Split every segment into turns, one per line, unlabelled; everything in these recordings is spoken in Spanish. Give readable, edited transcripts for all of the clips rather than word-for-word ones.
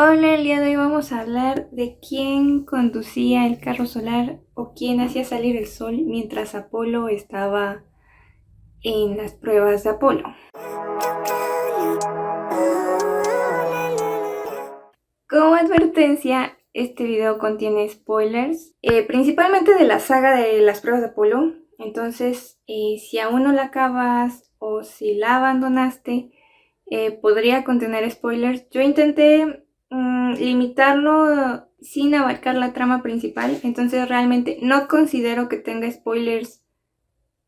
Hola, el día de hoy vamos a hablar de quién conducía el carro solar o quién hacía salir el sol mientras Apolo estaba en las pruebas de Apolo. Como advertencia, este video contiene spoilers, principalmente de la saga de las pruebas de Apolo. Entonces, si aún no la acabas o si la abandonaste, podría contener spoilers. Yo intenté limitarlo sin abarcar la trama principal, entonces realmente no considero que tenga spoilers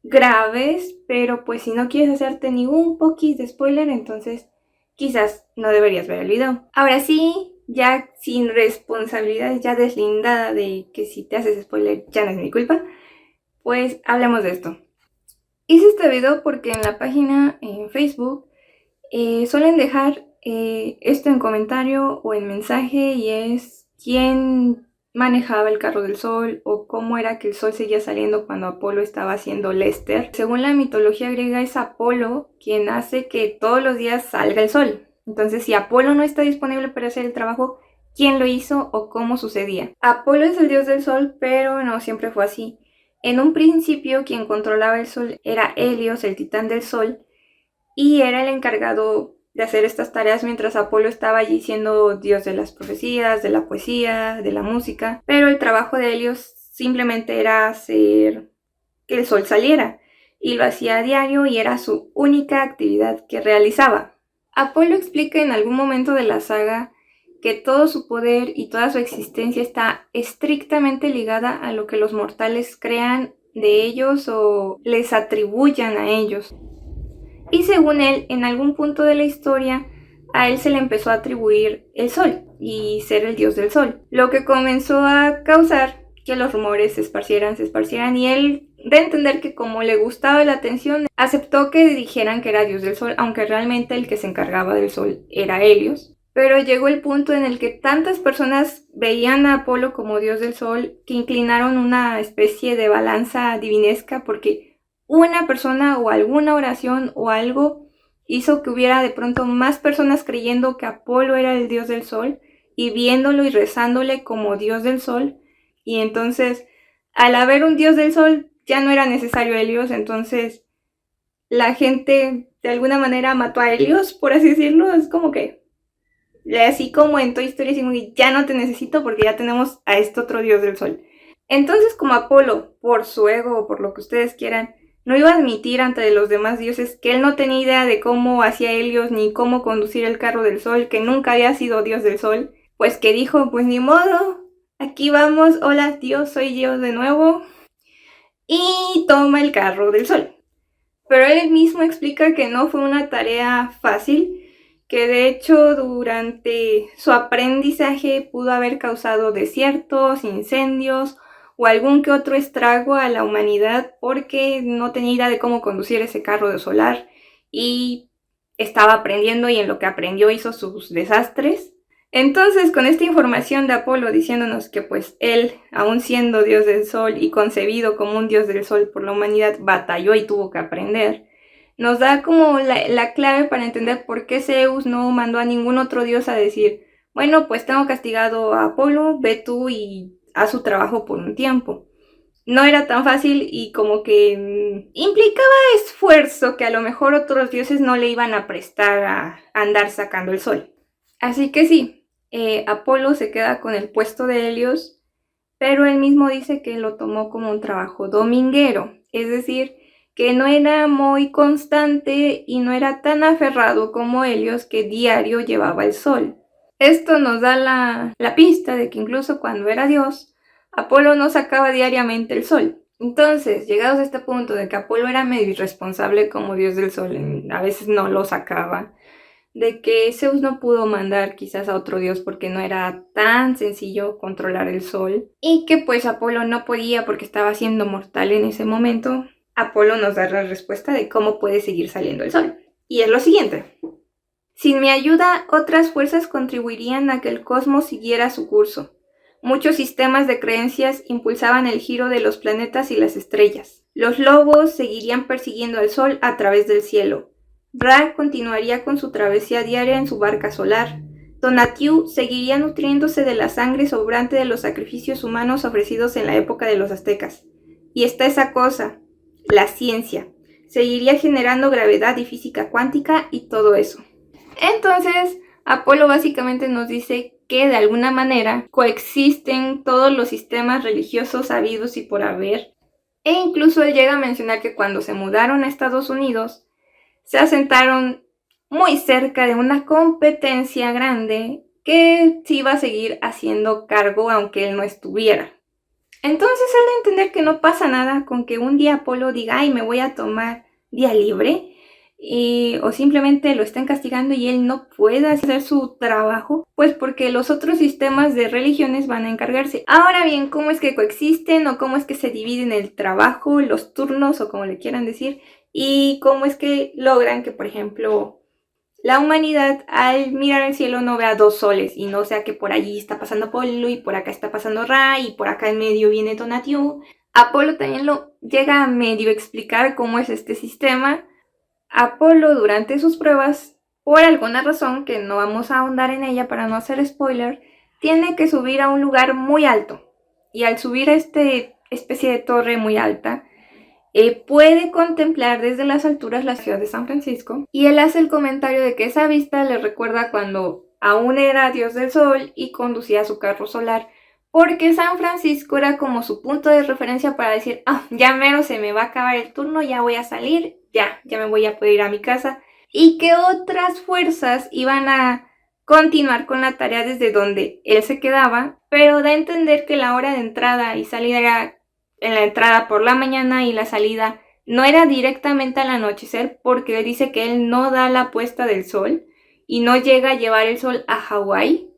graves, pero pues si no quieres hacerte ni un poquis de spoiler, entonces quizás no deberías ver el video. Ahora sí, ya sin responsabilidades, ya deslindada de que si te haces spoiler ya no es mi culpa, pues hablemos de esto. Hice este video porque en la página en Facebook suelen dejar esto en comentario o en mensaje, y es quién manejaba el carro del sol o cómo era que el sol seguía saliendo cuando Apolo estaba haciendo Lester. Según la mitología griega, es Apolo quien hace que todos los días salga el sol. Entonces, si Apolo no está disponible para hacer el trabajo, ¿quién lo hizo o cómo sucedía? Apolo es el dios del sol, pero no siempre fue así. En un principio, quien controlaba el sol era Helios, el titán del sol, y era el encargado de hacer estas tareas mientras Apolo estaba allí siendo dios de las profecías, de la poesía, de la música. Pero el trabajo de Helios simplemente era hacer que el sol saliera, y lo hacía a diario y era su única actividad que realizaba. Apolo explica en algún momento de la saga que todo su poder y toda su existencia está estrictamente ligada a lo que los mortales crean de ellos o les atribuyan a ellos. Y según él, en algún punto de la historia, a él se le empezó a atribuir el sol y ser el dios del sol, lo que comenzó a causar que los rumores se esparcieran, y él, de entender que como le gustaba la atención, aceptó que dijeran que era dios del sol, aunque realmente el que se encargaba del sol era Helios. Pero llegó el punto en el que tantas personas veían a Apolo como dios del sol que inclinaron una especie de balanza divinesca, porque una persona o alguna oración o algo hizo que hubiera de pronto más personas creyendo que Apolo era el dios del sol y viéndolo y rezándole como dios del sol. Y entonces, al haber un dios del sol, ya no era necesario Helios. Entonces la gente de alguna manera mató a Helios, por así decirlo. Es como que, así como en Toy Story, ya no te necesito porque ya tenemos a este otro dios del sol. Entonces, como Apolo, por su ego o por lo que ustedes quieran, no iba a admitir ante los demás dioses que él no tenía idea de cómo hacía Helios ni cómo conducir el carro del sol, que nunca había sido dios del sol, pues que dijo, pues ni modo, aquí vamos, hola Dios, soy yo de nuevo, y toma el carro del sol. Pero él mismo explica que no fue una tarea fácil, que de hecho durante su aprendizaje pudo haber causado desiertos, incendios o algún que otro estrago a la humanidad, porque no tenía idea de cómo conducir ese carro de solar y estaba aprendiendo, y en lo que aprendió hizo sus desastres. Entonces, con esta información de Apolo diciéndonos que pues él, aún siendo dios del sol y concebido como un dios del sol por la humanidad, batalló y tuvo que aprender, nos da como la clave para entender por qué Zeus no mandó a ningún otro dios a decir, bueno, pues tengo castigado a Apolo, ve tú y haz su trabajo por un tiempo. No era tan fácil, y como que implicaba esfuerzo que a lo mejor otros dioses no le iban a prestar a andar sacando el sol. Así que sí, Apolo se queda con el puesto de Helios, pero él mismo dice que lo tomó como un trabajo dominguero, es decir, que no era muy constante y no era tan aferrado como Helios, que diario llevaba el sol. Esto nos da la pista de que incluso cuando era Dios, Apolo no sacaba diariamente el sol. Entonces, llegados a este punto de que Apolo era medio irresponsable como dios del sol, a veces no lo sacaba, de que Zeus no pudo mandar quizás a otro dios porque no era tan sencillo controlar el sol, y que pues Apolo no podía porque estaba siendo mortal en ese momento, Apolo nos da la respuesta de cómo puede seguir saliendo el sol. Y es lo siguiente: sin mi ayuda, otras fuerzas contribuirían a que el cosmos siguiera su curso. Muchos sistemas de creencias impulsaban el giro de los planetas y las estrellas. Los lobos seguirían persiguiendo al sol a través del cielo. Ra continuaría con su travesía diaria en su barca solar. Tonatiuh seguiría nutriéndose de la sangre sobrante de los sacrificios humanos ofrecidos en la época de los aztecas. Y está esa cosa, la ciencia. Seguiría generando gravedad y física cuántica y todo eso. Entonces, Apolo básicamente nos dice que de alguna manera coexisten todos los sistemas religiosos habidos y por haber. E incluso él llega a mencionar que cuando se mudaron a Estados Unidos, se asentaron muy cerca de una competencia grande que se iba a seguir haciendo cargo aunque él no estuviera. Entonces él da a entender que no pasa nada con que un día Apolo diga, ay, me voy a tomar día libre, o simplemente lo estén castigando y él no pueda hacer su trabajo, pues porque los otros sistemas de religiones van a encargarse. Ahora bien, ¿cómo es que coexisten o cómo es que se dividen el trabajo, los turnos o como le quieran decir? Y cómo es que logran que, por ejemplo, la humanidad al mirar al cielo no vea dos soles y no sea que por allí está pasando Apolo y por acá está pasando Ra y por acá en medio viene Tonatiuh. Apolo también lo llega a medio explicar cómo es este sistema. Apolo durante sus pruebas, por alguna razón que no vamos a ahondar en ella para no hacer spoiler, tiene que subir a un lugar muy alto. Y al subir a esta especie de torre muy alta, puede contemplar desde las alturas la ciudad de San Francisco. Y él hace el comentario de que esa vista le recuerda cuando aún era dios del sol y conducía su carro solar, porque San Francisco era como su punto de referencia para decir, ya mero se me va a acabar el turno, ya voy a salir, ya me voy a poder ir a mi casa. Y que otras fuerzas iban a continuar con la tarea desde donde él se quedaba, pero da a entender que la hora de entrada y salida era en la entrada por la mañana y la salida no era directamente al anochecer, porque dice que él no da la puesta del sol y no llega a llevar el sol a Hawái.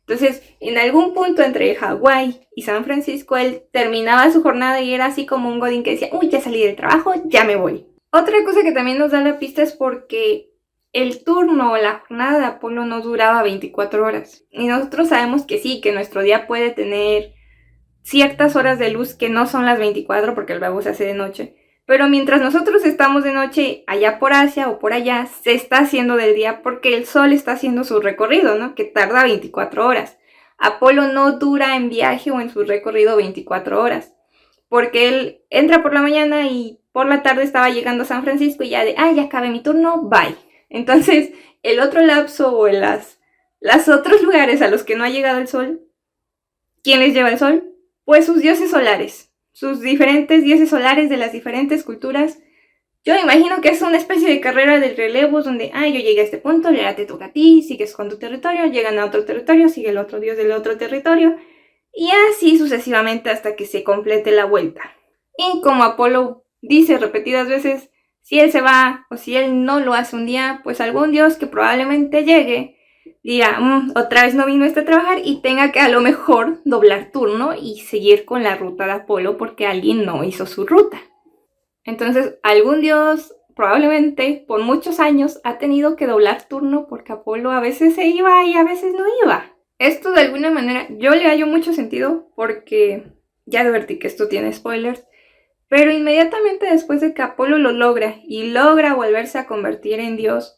Entonces, en algún punto entre Hawái y San Francisco, él terminaba su jornada y era así como un godín que decía, uy, ya salí del trabajo, ya me voy. Otra cosa que también nos da la pista es porque el turno o la jornada de Apolo no duraba 24 horas. Y nosotros sabemos que sí, que nuestro día puede tener ciertas horas de luz que no son las 24 porque luego se hace de noche. Pero mientras nosotros estamos de noche allá por Asia o por allá, se está haciendo del día porque el sol está haciendo su recorrido, ¿no? Que tarda 24 horas. Apolo no dura en viaje o en su recorrido 24 horas. Porque él entra por la mañana y por la tarde estaba llegando a San Francisco y ya ya acabé mi turno, bye. Entonces, el otro lapso o las otros lugares a los que no ha llegado el sol, ¿quién les lleva el sol? Pues sus dioses solares, sus diferentes dioses solares de las diferentes culturas. Yo me imagino que es una especie de carrera de relevos donde, yo llegué a este punto, ya te toca a ti, sigues con tu territorio, llegan a otro territorio, sigue el otro dios del otro territorio, y así sucesivamente hasta que se complete la vuelta. Y como Apolo dice repetidas veces, si él se va o si él no lo hace un día, pues algún dios que probablemente llegue dirá, otra vez no vino a trabajar y tenga que a lo mejor doblar turno y seguir con la ruta de Apolo porque alguien no hizo su ruta. Entonces, algún dios probablemente por muchos años ha tenido que doblar turno porque Apolo a veces se iba y a veces no iba. Esto de alguna manera yo le hallo mucho sentido porque ya advertí que esto tiene spoilers, pero inmediatamente después de que Apolo lo logra y logra volverse a convertir en dios,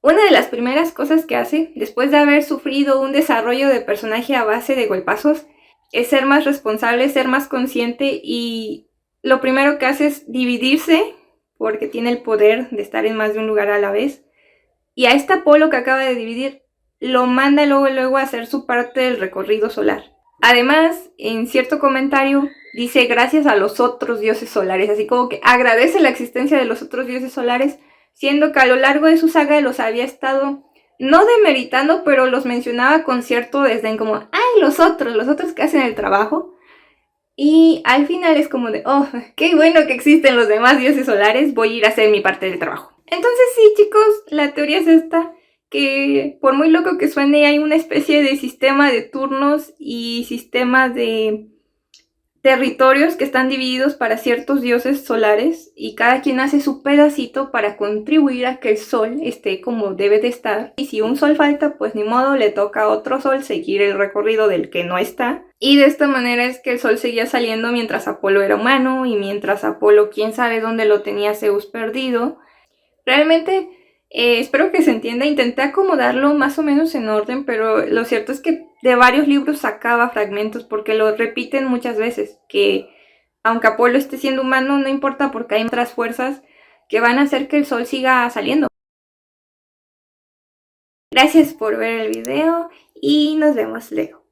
una de las primeras cosas que hace, después de haber sufrido un desarrollo de personaje a base de golpazos, es ser más responsable, ser más consciente, y lo primero que hace es dividirse, porque tiene el poder de estar en más de un lugar a la vez. Y a este Apolo que acaba de dividir, lo manda luego a hacer su parte del recorrido solar. Además, en cierto comentario, dice gracias a los otros dioses solares, así como que agradece la existencia de los otros dioses solares, siendo que a lo largo de su saga los había estado no demeritando, pero los mencionaba con cierto desdén, como, los otros que hacen el trabajo. Y al final es como de, qué bueno que existen los demás dioses solares, voy a ir a hacer mi parte del trabajo. Entonces sí, chicos, la teoría es esta, que por muy loco que suene, hay una especie de sistema de turnos y sistema de territorios que están divididos para ciertos dioses solares y cada quien hace su pedacito para contribuir a que el sol esté como debe de estar. Y si un sol falta, pues ni modo, le toca a otro sol seguir el recorrido del que no está. Y de esta manera es que el sol seguía saliendo mientras Apolo era humano y mientras Apolo quién sabe dónde lo tenía Zeus perdido. Realmente Espero que se entienda. Intenté acomodarlo más o menos en orden, pero lo cierto es que de varios libros sacaba fragmentos porque lo repiten muchas veces, que aunque Apolo esté siendo humano, no importa porque hay otras fuerzas que van a hacer que el sol siga saliendo. Gracias por ver el video y nos vemos luego.